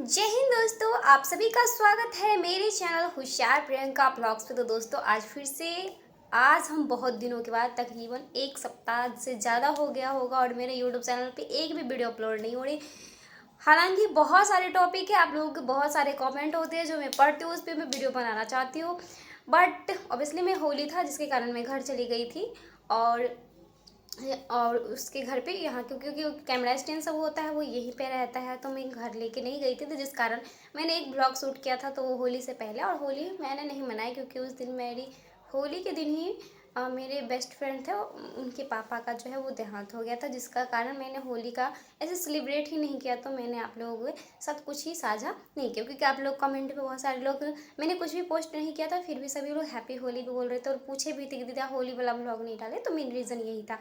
जय हिंद दोस्तों, आप सभी का स्वागत है मेरे चैनल होशियार प्रियंका ब्लॉग्स पे। तो दोस्तों आज फिर से आज हम बहुत दिनों के बाद तकरीबन एक सप्ताह से ज़्यादा हो गया होगा और मेरे यूट्यूब चैनल पे एक भी वीडियो अपलोड नहीं हो रही। हालांकि बहुत सारे टॉपिक है, आप लोगों के बहुत सारे कमेंट होते हैं जो मैं पढ़ती हूँ, उस पर मैं वीडियो बनाना चाहती हूँ। बट ऑब्वियसली मैं होली था जिसके कारण मैं घर चली गई थी और उसके घर पे यहाँ क्योंकि कैमरा स्टैंड सब होता है वो यहीं पे रहता है, तो मैं घर लेके नहीं गई थी। तो जिस कारण मैंने एक ब्लॉग शूट किया था तो वो होली से पहले, और होली मैंने नहीं मनाई क्योंकि उस दिन मेरी होली के दिन ही मेरे बेस्ट फ्रेंड थे, उनके पापा का जो है वो देहांत हो गया था, जिसका कारण मैंने होली का ऐसे सेलिब्रेट ही नहीं किया। तो मैंने आप लोगों के साथ कुछ ही साझा नहीं किया क्योंकि आप लोग कमेंट पे बहुत सारे लोग, मैंने कुछ भी पोस्ट नहीं किया था फिर भी सभी लोग हैप्पी होली भी बोल रहे थे और पूछे भी थे कि दीदा होली वाला ब्लॉग नहीं डाले। तो मेन रीज़न यही था।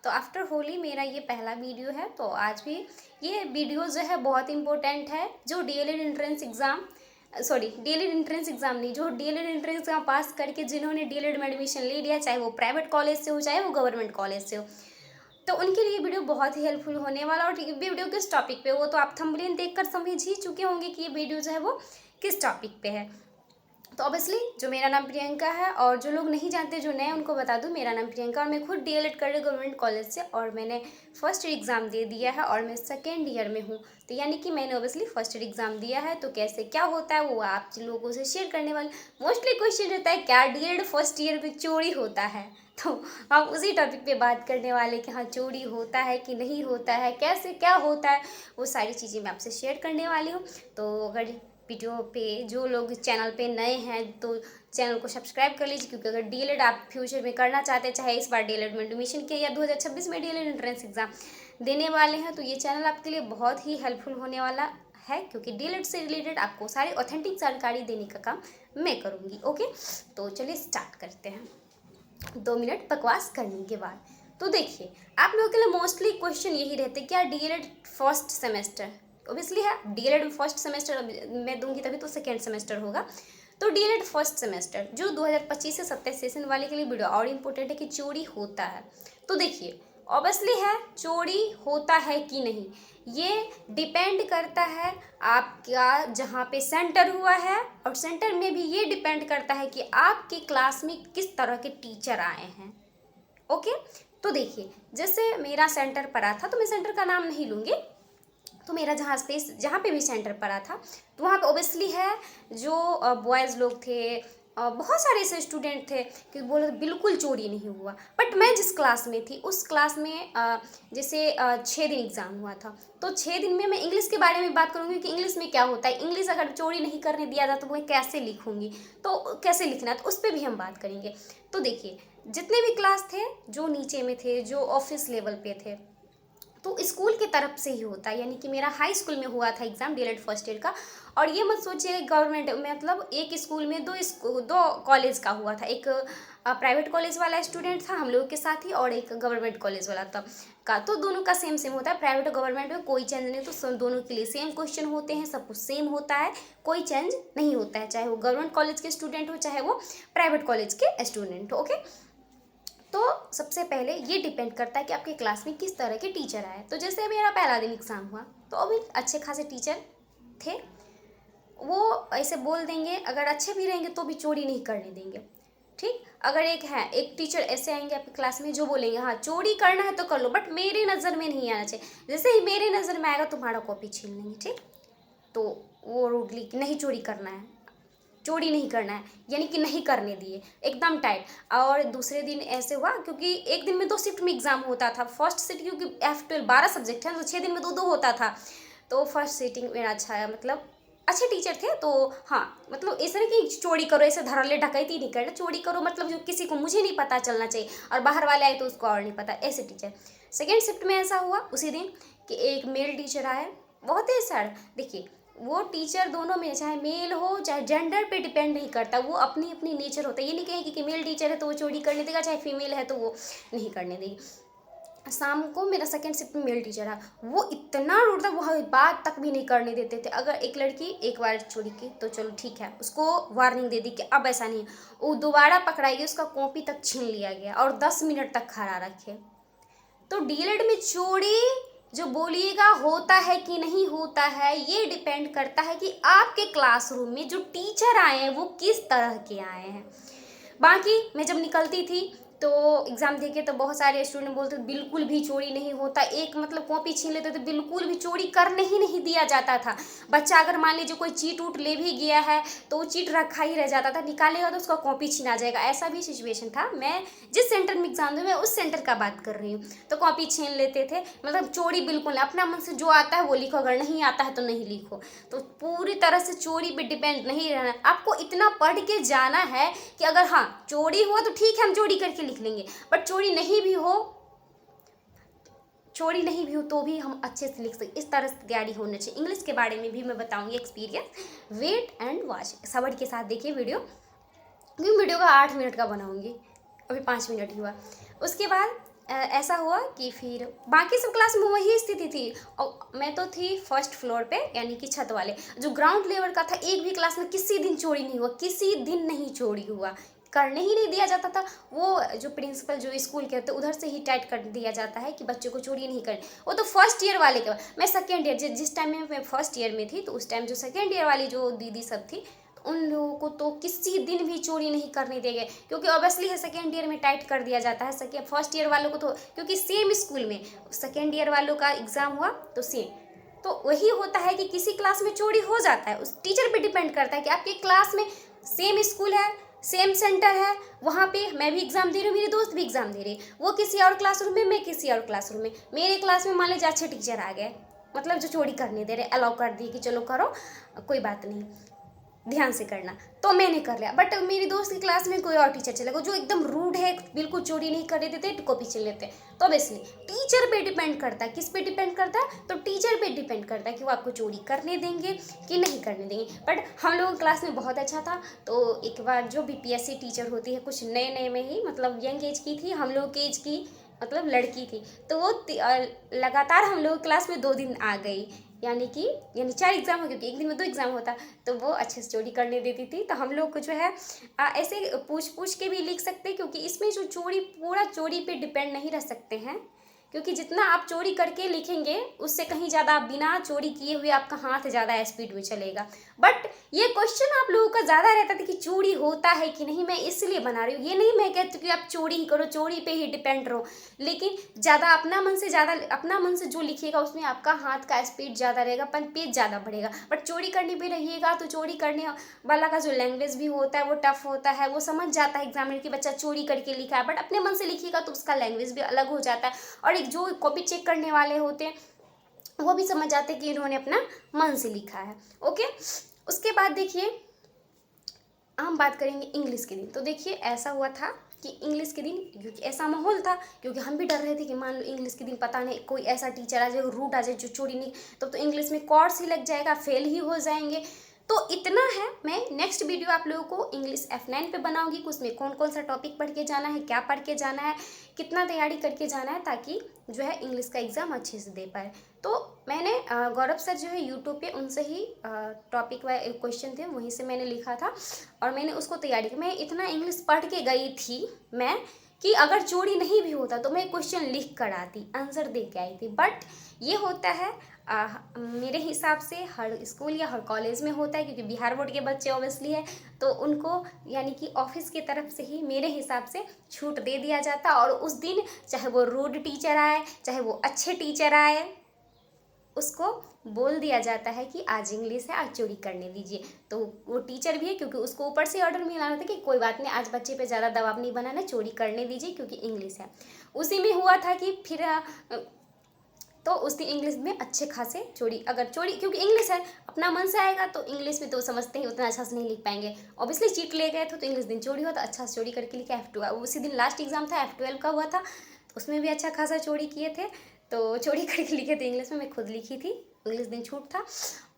तो आफ्टर होली मेरा ये पहला वीडियो है। तो आज भी ये वीडियो जो है बहुत इंपॉर्टेंट है। जो DElEd entrance exam DElEd entrance exam नहीं, जो डीएलएड एंट्रेंस एग्ज़ाम पास करके जिन्होंने डीएलएड में एडमिशन ले लिया, चाहे वो प्राइवेट कॉलेज से हो चाहे वो गवर्नमेंट कॉलेज से हो, तो उनके लिए वीडियो बहुत ही हेल्पफुल होने वाला। और वीडियो किस टॉपिक पे, वो तो आप थंबनेल देखकर समझ ही चुके होंगे कि ये वीडियो जो है वो किस टॉपिक पे है। तो ऑब्वियसली जो मेरा नाम प्रियंका है, और जो लोग नहीं जानते जो नए उनको बता दूं, मेरा नाम प्रियंका और मैं खुद डीएलएड कर रही हूँ गवर्नमेंट कॉलेज से, और मैंने फर्स्ट ईयर एग्ज़ाम दे दिया है और मैं सेकेंड ईयर में हूँ। तो यानी कि मैंने ऑब्वियसली फर्स्ट ईयर एग्ज़ाम दिया है। तो कैसे क्या होता है वो आप लोगों से शेयर करने वाले। मोस्टली क्वेश्चन रहता है क्या डीएलएड फर्स्ट ईयर में चोरी होता है, तो हम उसी टॉपिक पे बात करने वाले कि हाँ चोरी होता है कि नहीं होता है, कैसे क्या होता है, वो सारी चीज़ें मैं आपसे शेयर करने वाली हूँ। तो अगर वीडियो पे जो लोग चैनल पे नए हैं तो चैनल को सब्सक्राइब कर लीजिए, क्योंकि अगर डीएलएड आप फ्यूचर में करना चाहते हैं, चाहे इस बार डीएलएड में एडमिशन के या 2026 में डीएलएड एंट्रेंस एग्ज़ाम देने वाले हैं, तो ये चैनल आपके लिए बहुत ही हेल्पफुल होने वाला है, क्योंकि डीएलएड से रिलेटेड आपको सारी ऑथेंटिक जानकारी देने का काम मैं करूँगी। ओके, तो चलिए स्टार्ट करते हैं 2 मिनट बकवास करने के बाद। तो देखिए, आप लोगों के लिए मोस्टली क्वेश्चन यही रहते क्या डीएलएड फर्स्ट सेमेस्टर, ओबियसली है डीएलएड फर्स्ट सेमेस्टर मैं दूंगी तभी तो सेकेंड सेमेस्टर होगा। तो डीएलएड फर्स्ट सेमेस्टर जो 2025 से 27 सेशन वाले के लिए वीडियो और इम्पोर्टेंट है कि चोरी होता है। तो देखिए ऑब्वियसली है चोरी होता है कि नहीं, ये डिपेंड करता है आपका जहाँ पे सेंटर हुआ है, और सेंटर में भी ये डिपेंड करता है कि आपके क्लास में किस तरह के टीचर आए हैं। ओके, तो देखिए जैसे मेरा सेंटर पड़ा था, तो मैं सेंटर का नाम नहीं लूँगी, तो मेरा जहाँ पे भी सेंटर पड़ा था तो वहाँ पे ओबियसली है जो बॉयज़ लोग थे, बहुत सारे ऐसे स्टूडेंट थे कि बोले बिल्कुल चोरी नहीं हुआ। बट मैं जिस क्लास में थी उस क्लास में जैसे 6 दिन एग्ज़ाम हुआ था, तो 6 दिन में मैं इंग्लिश के बारे में बात करूँगी कि इंग्लिश में क्या होता है, इंग्लिश अगर चोरी नहीं करने दिया जाता तो मैं कैसे लिखूँगी, तो कैसे लिखना है, तो उस पर भी हम बात करेंगे। तो देखिए जितने भी क्लास थे जो नीचे में थे, जो ऑफिस लेवल पे थे, तो स्कूल की तरफ से ही होता है। यानी कि मेरा हाई स्कूल में हुआ था एग्ज़ाम डीएलएड फर्स्ट ईयर का, और ये मत सोचिए गवर्नमेंट मतलब एक स्कूल में दो कॉलेज का हुआ था, एक प्राइवेट कॉलेज वाला स्टूडेंट था हम लोगों के साथ ही, और एक गवर्नमेंट कॉलेज वाला था का, तो दोनों का सेम सेम होता है। प्राइवेट और गवर्नमेंट में कोई चेंज नहीं, तो दोनों के लिए सेम क्वेश्चन होते हैं, सब कुछ सेम होता है, कोई चेंज नहीं होता है, चाहे वो गवर्नमेंट कॉलेज के स्टूडेंट हो चाहे वो प्राइवेट कॉलेज के स्टूडेंट हो। ओके, तो सबसे पहले ये डिपेंड करता है कि आपके क्लास में किस तरह के टीचर आए। तो जैसे मेरा पहला दिन एग्ज़ाम हुआ तो अभी अच्छे खासे टीचर थे, वो ऐसे बोल देंगे, अगर अच्छे भी रहेंगे तो भी चोरी नहीं करने देंगे। ठीक, अगर एक टीचर ऐसे आएंगे आपकी क्लास में जो बोलेंगे हाँ चोरी करना है तो कर लो, बट मेरी नज़र में नहीं आना चाहिए, जैसे ही मेरी नज़र में आएगा तुम्हारा कॉपी छीन लेंगे। ठीक, तो वो रूडली नहीं चोरी करना है, चोरी नहीं करना है, यानी कि नहीं करने दिए एकदम टाइट। और दूसरे दिन ऐसे हुआ क्योंकि एक दिन में 2 शिफ्ट में एग्ज़ाम होता था, फर्स्ट शिफ्ट क्योंकि F12 12 सब्जेक्ट है तो 6 दिन में 2 होता था। तो फर्स्ट सीटिंग मेरा अच्छा है, मतलब अच्छे टीचर थे। तो हाँ मतलब ऐसा नहीं कि चोरी करो, ऐसे धड़ल्ले डकैती नहीं करना, चोरी करो मतलब जो किसी को मुझे नहीं पता चलना चाहिए और बाहर वाले आए तो उसको और नहीं पता, ऐसे टीचर। सेकेंड शिफ्ट में ऐसा हुआ उसी दिन कि एक मेल टीचर आए, बहुत ही सैड। देखिए वो टीचर दोनों में चाहे मेल हो चाहे जेंडर पे डिपेंड नहीं करता, वो अपनी अपनी नेचर होता है। ये नहीं कहेंगे कि मेल टीचर है तो वो चोरी करने देगा, चाहे फीमेल है तो वो नहीं करने देगी। शाम को मेरा सेकेंड शिफ्ट में मेल टीचर है, वो इतना रूड था, वो बात तक भी नहीं करने देते थे। अगर एक लड़की एक बार चोरी की तो चलो ठीक है, उसको वार्निंग दे दी कि अब ऐसा नहीं, वो दोबारा पकड़ाई गई, उसका कॉपी तक छीन लिया गया और 10 मिनट तक खड़ा रखे। तो डीएलएड में चोरी जो बोलिएगा होता है कि नहीं होता है, ये डिपेंड करता है कि आपके क्लासरूम में जो टीचर आए हैं वो किस तरह के आए हैं। बाकी मैं जब निकलती थी तो एग्ज़ाम देके तो बहुत सारे स्टूडेंट बोलते थे बिल्कुल भी चोरी नहीं होता, एक मतलब कॉपी छीन लेते थे, बिल्कुल भी चोरी करने ही नहीं दिया जाता था। बच्चा अगर मान लीजिए कोई चीट उट ले भी गया है तो वो चीट रखा ही रह जाता था, निकालेगा तो उसका कॉपी छीना जाएगा, ऐसा भी सिचुएशन था। मैं जिस सेंटर में एग्जाम दूँ मैं उस सेंटर का बात कर रही हूँ। तो कॉपी छीन लेते थे, मतलब चोरी बिल्कुल नहीं, अपना मन से जो आता है वो लिखो, अगर नहीं आता है तो नहीं लिखो। तो पूरी तरह से चोरी पे डिपेंड नहीं रहना, आपको इतना पढ़ के जाना है कि अगर हाँ चोरी हुआ तो ठीक है हम चोरी करके लिख लेंगे, बट चोरी नहीं भी हो तो भी हम अच्छे से लिख सकते, इस तरह से तैयारी होनी चाहिए। इंग्लिश के बारे में भी मैं बताऊंगी एक्सपीरियंस, वेट एंड वॉच, सब्र के साथ देखिए वीडियो, मैं वीडियो का 8 मिनट का बनाऊंगी, अभी 5 मिनट ही हुआ। उसके बाद ऐसा हुआ कि फिर बाकी सब क्लास में वही स्थिति थी और मैं तो थी फर्स्ट फ्लोर पे, यानी कि छत वाले, जो ग्राउंड लेवल का था एक भी क्लास में किसी दिन चोरी नहीं हुआ, किसी दिन नहीं चोरी हुआ, करने ही नहीं दिया जाता था। वो जो प्रिंसिपल जो स्कूल के होते उधर से ही टाइट कर दिया जाता है कि बच्चों को चोरी नहीं करनी। वो तो फर्स्ट ईयर वाले के, मैं सेकेंड ईयर जिस टाइम में मैं फर्स्ट ईयर में थी तो उस टाइम जो सेकेंड ईयर वाली जो दीदी सब थी उन लोगों को तो किसी दिन भी चोरी नहीं करने देंगे, क्योंकि ऑब्वियसली है सेकेंड ईयर में टाइट कर दिया जाता है। फर्स्ट ईयर वालों को तो क्योंकि सेम स्कूल में सेकेंड ईयर वालों का एग्ज़ाम हुआ तो सेम, तो वही होता है कि किसी क्लास में चोरी हो जाता है, उस टीचर पे डिपेंड करता है कि आपके क्लास में सेम स्कूल है, सेम सेंटर है, वहाँ पे मैं भी एग्ज़ाम दे रही हूँ, मेरी दोस्त भी एग्ज़ाम दे रही है, वो किसी और क्लासरूम में, मैं किसी और क्लासरूम में। मेरे क्लास में मान लीजिए अच्छे टीचर आ गए, मतलब जो चोरी करने दे रहे, अलाउ कर दिए कि चलो करो कोई बात नहीं, ध्यान से करना, तो मैंने कर लिया। बट मेरी दोस्त की क्लास में कोई और टीचर चला गया जो एकदम रूड है, बिल्कुल चोरी नहीं करने देते, कॉपी छीन लेते, तो ऑब्वियसली टीचर पे डिपेंड करता है। किस पे डिपेंड करता है? तो टीचर पे डिपेंड करता है कि वो आपको चोरी करने देंगे कि नहीं करने देंगे। बट हम लोगों की क्लास में बहुत अच्छा था, तो एक बार जो बीपीएससी टीचर होती है, कुछ नए नए में ही, मतलब यंग एज की थी, हम लोग की एज की मतलब लड़की थी, तो वो लगातार हम लोग क्लास में 2 दिन आ गई, यानी 4 एग्ज़ाम हो, क्योंकि एक दिन में 2 एग्ज़ाम होता, तो वो अच्छे से चोरी करने देती थी। तो हम लोग को जो है ऐसे पूछ के भी लिख सकते, क्योंकि इसमें जो चोरी पूरा चोरी पे डिपेंड नहीं रह सकते हैं, क्योंकि जितना आप चोरी करके लिखेंगे उससे कहीं ज़्यादा बिना चोरी किए हुए आपका हाथ ज़्यादा स्पीड में चलेगा। बट ये क्वेश्चन आप लोगों का ज़्यादा रहता था कि चोरी होता है कि नहीं, मैं इसलिए बना रही हूँ, ये नहीं मैं कहती कि आप चोरी ही करो, चोरी पे ही डिपेंड रहो, लेकिन ज़्यादा अपना मन से जो लिखिएगा उसमें आपका हाथ का स्पीड ज़्यादा रहेगा, पेज ज़्यादा बढ़ेगा। बट चोरी करने पे रहिएगा तो चोरी करने वाला का जो लैंग्वेज भी होता है वो टफ होता है, वो समझ जाता है एग्जामिनर कि बच्चा चोरी करके लिखा है, बट अपने मन से लिखिएगा तो उसका लैंग्वेज भी अलग हो जाता है, और एक जो कॉपी चेक करने वाले होते हैं वो भी समझ जाते हैं कि इन्होंने अपना मन से लिखा है। ओके, उसके बाद देखिए हम बात करेंगे इंग्लिश के दिन। तो देखिए ऐसा हुआ था कि इंग्लिश के दिन, क्योंकि ऐसा माहौल था, क्योंकि हम भी डर रहे थे कि मान लो इंग्लिश के दिन पता नहीं कोई ऐसा टीचर आ जाए, रूट आ जाए जो चोरी नहीं, तो इंग्लिश में कोर्स ही लग जाएगा, फेल ही हो जाएंगे। तो इतना है, मैं नेक्स्ट वीडियो आप लोगों को इंग्लिश F9 पे बनाऊंगी कि उसमें कौन कौन सा टॉपिक पढ़ के जाना है, क्या पढ़ के जाना है, कितना तैयारी करके जाना है, ताकि जो है इंग्लिश का एग्ज़ाम अच्छे से दे पाए। तो मैंने गौरव सर जो है यूट्यूब पे उनसे ही टॉपिक वाइज क्वेश्चन थे वहीं से मैंने लिखा था और मैंने उसको तैयारी की। मैं इतना इंग्लिश पढ़ के गई थी मैं कि अगर चोरी नहीं भी होता तो मैं क्वेश्चन लिख कर आती, आंसर दे के आई थी। बट ये होता है मेरे हिसाब से हर स्कूल या हर कॉलेज में होता है, क्योंकि बिहार बोर्ड के बच्चे ऑब्वियसली है, तो उनको यानी कि ऑफिस की तरफ से ही मेरे हिसाब से छूट दे दिया जाता। और उस दिन चाहे वो रूड टीचर आए चाहे वो अच्छे टीचर आए, उसको बोल दिया जाता है कि आज इंग्लिश है, आज चोरी करने दीजिए। तो वो टीचर भी है, क्योंकि उसको ऊपर से ऑर्डर मिला था कि कोई बात नहीं, आज बच्चे पे ज़्यादा दबाव नहीं बनाना, चोरी करने दीजिए क्योंकि इंग्लिश है। उसी में हुआ था कि फिर तो उस दिन इंग्लिश में अच्छे खासे चोरी, अगर चोरी क्योंकि इंग्लिश है अपना मन से आएगा तो इंग्लिश में तो समझते ही उतना अच्छा से नहीं लिख पाएंगे। ऑब्वियसली चीट ले गए थे तो इंग्लिश दिन चोरी हुआ तो अच्छा से चोरी करके लिखा F2। उसी दिन लास्ट एग्जाम था F12 का हुआ था, तो उसमें भी अच्छा खासा चोरी किए थे, तो चोरी करके लिखे थे इंग्लिश में। मैं खुद लिखी थी, इंग्लिश दिन छूट था,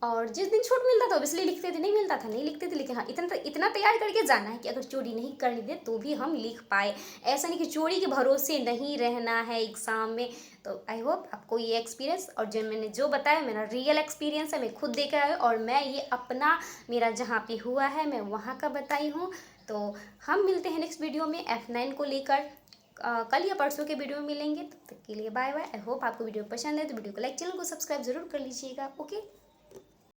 और जिस दिन छूट मिलता था ऑब्वियसली लिखते थे, नहीं मिलता था नहीं लिखते थे। लेकिन हाँ इतना तैयार करके जाना है कि अगर चोरी नहीं करनी दे तो भी हम लिख पाए, ऐसा नहीं कि चोरी के भरोसे नहीं रहना है एग्ज़ाम में। तो आई होप आपको ये एक्सपीरियंस और जो मैंने जो बताया मेरा रियल एक्सपीरियंस है, मैं खुद देखा है और मैं ये अपना मेरा जहाँ पे हुआ है मैं वहाँ का बताई हूँ। तो हम मिलते हैं नेक्स्ट वीडियो में F9 को लेकर। कल या परसों के वीडियो में मिलेंगे। तब तक के लिए बाय बाय। आई होप आपको वीडियो पसंद है तो वीडियो को लाइक, चैनल को सब्सक्राइब जरूर कर लीजिएगा। ओके।